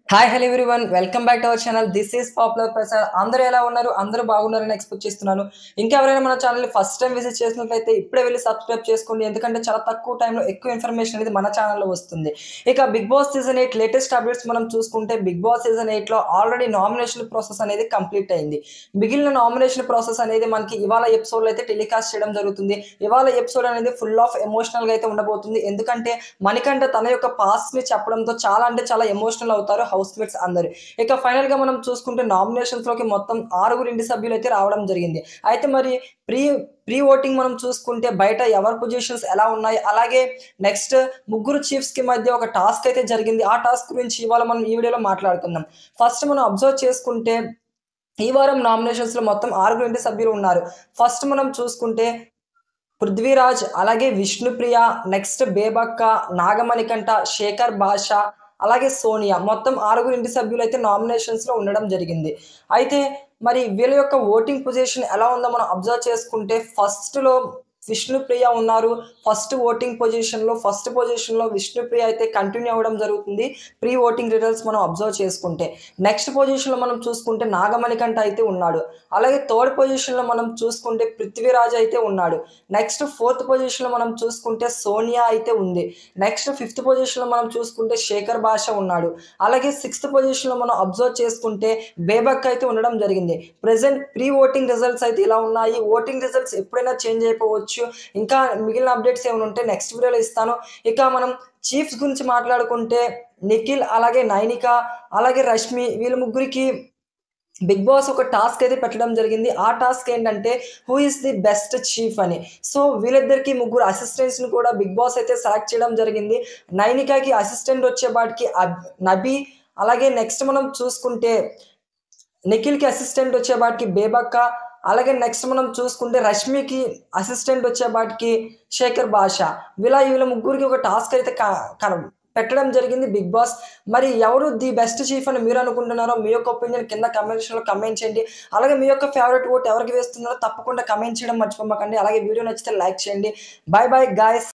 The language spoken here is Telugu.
Hi hello everyone welcome back to our channel. This is popular Prasad. అందరూ ఎలా ఉన్నారు? అందరూ బాగున్నారని ఎక్స్పెక్ట్ చేస్తున్నాను. ఇంకా ఎవరైనా మన ఛానల్‌ని ఫస్ట్ టైమ్ విజిట్ చేసినట్లయితే ఇప్పుడే వెళ్లి సబ్స్క్రైబ్ చేసుకోండి. ఎందుకంటే చాలా తక్కువ టైంలో ఎక్కువ ఇన్ఫర్మేషన్ అనేది మన ఛానల్‌లో వస్తుంది. ఇక Bigg Boss season 8 latest updates మనం చూసుకుంటే బిగ్ బాస్ సీజన్ 8లో ఆల్రెడీ నామినేషన్ ప్రాసెస్ అనేది కంప్లీట్ అయింది. మిగిలిన నామినేషన్ ప్రాసెస్ అనేది మనకి ఇవాళ ఎపిసోడ్‌లో అయితే టెలికాస్ట్ చేయడం జరుగుతుంది. ఇవాళ ఎపిసోడ్ అనేది ఫుల్ ఆఫ్ ఎమోషనల్‌గా అయితే ఉండబోతుంది. ఎందుకంటే మణికంఠ తన యొక్క పాస్ట్‌ని చెప్పడంతో చాలా అంటే చాలా ఎమోషనల్ అవుతారు హౌస్‌మేట్స్ అందరూ. ఇక ఫైనల్‌గా మనం చూసుకుంటే నామినేషన్స్‌లోకి మొత్తం 6 ఇంటి సభ్యులైతే రావడం జరిగింది. అయితే మరి ప్రీ ప్రీ ఓటింగ్ మనం చూసుకుంటే బయట ఎవరి పొజిషన్స్ ఎలా ఉన్నాయి? అలాగే నెక్స్ట్ ముగ్గురు చీఫ్స్‌కి మధ్య ఒక టాస్క్ అయితే జరిగింది. ఆ టాస్క్ గురించి ఇవాళ మనం ఈ వీడియోలో మాట్లాడుకుందాం. ఫస్ట్ మనం అబ్జర్వ్ చేసుకుంటే ఈ వారం నామినేషన్స్‌లో మొత్తం 6 ఇంటి సభ్యులు ఉన్నారు. ఫస్ట్ మనం చూసుకుంటే పృథ్వీరాజ్, అలాగే విష్ణుప్రియ, నెక్స్ట్ బేబక్క, నాగమణికంఠ, శేఖర్ భాష, అలాగే సోనియా. మొత్తం 6 ఇంటి సభ్యులైతే నామినేషన్స్‌లో ఉండడం జరిగింది. అయితే మరి వీళ్ళ యొక్క ఓటింగ్ పొజిషన్ ఎలా ఉందో మనం అబ్జర్వ్ చేసుకుంటే ఫస్ట్‌లో విష్ణుప్రియ ఉన్నారు. ఫస్ట్ పొజిషన్‌లో విష్ణుప్రియ అయితే కంటిన్యూ అవ్వడం జరుగుతుంది. ప్రీ ఓటింగ్ రిజల్ట్స్ మనం అబ్జర్వ్ చేసుకుంటే. నెక్స్ట్ పొజిషన్‌లో మనం చూసుకుంటే నాగమణికంఠ అయితే ఉన్నాడు. అలాగే థర్డ్ పొజిషన్‌లో మనం చూసుకుంటే పృథ్వీరాజ్ అయితే ఉన్నాడు. నెక్స్ట్ ఫోర్త్ పొజిషన్‌లో మనం చూసుకుంటే సోనియా అయితే ఉంది. నెక్స్ట్ ఫిఫ్త్ పొజిషన్‌లో మనం చూసుకుంటే శేఖర్ భాష ఉన్నాడు. అలాగే సిక్స్త్ పొజిషన్‌లో మనం అబ్జర్వ్ చేసుకుంటే బేబక్ అయితే ఉండడం జరిగింది. ప్రెజెంట్ ప్రీ ఓటింగ్ రిజల్ట్స్ అయితే ఇలా ఉన్నాయి. ఓటింగ్ రిజల్ట్స్ ఎప్పుడైనా చేంజ్ అయిపోవచ్చు. ఇంకా మిగిలిన అప్డేట్స్ ఏమైనా ఉంటే నెక్స్ట్ వీడియోలో ఇస్తాను. ఇక మనం చీఫ్స్ గురించి మాట్లాడుకుంటే నిఖిల్, అలాగే నైనిక, అలాగే రష్మి వీళ్ళ ముగ్గురికి బిగ్ బాస్ ఒక టాస్క్ అయితే పెట్టడం జరిగింది. ఆ టాస్క్ ఏంటంటే who is the best chief అని. సో వీళ్ళిద్దరికి ముగ్గురు అసిస్టెంట్స్‌ని కూడా బిగ్ బాస్ అయితే సెలెక్ట్ చేయడం జరిగింది. నైనికాకి అసిస్టెంట్ వచ్చేపాటికి నబీ, అలాగే నెక్స్ట్ మనం చూసుకుంటే నిఖిల్‌కి అసిస్టెంట్ వచ్చేపాటికి బేబక్క, అలాగే నెక్స్ట్ మనం చూసుకుంటే రష్మికి అసిస్టెంట్ వచ్చేపాటికి శేఖర్ భాష. వీళ్ళ ముగ్గురికి ఒక టాస్క్ అయితే కన పెట్టడం జరిగింది బిగ్ బాస్. మరి ఎవరు ది బెస్ట్ చీఫ్ అని మీరు అనుకుంటున్నారో మీ యొక్క ఒపీనియన్ కింద కామెంట్ సెక్షన్‌లో కామెంట్ చేయండి. అలాగే మీ యొక్క ఫేవరెట్ ఓట్ ఎవరికి వేస్తున్నారో తప్పకుండా కామెంట్ చేయడం మర్చిపోమాకండి. అలాగే వీడియో నచ్చితే లైక్ చేయండి. By bye guys.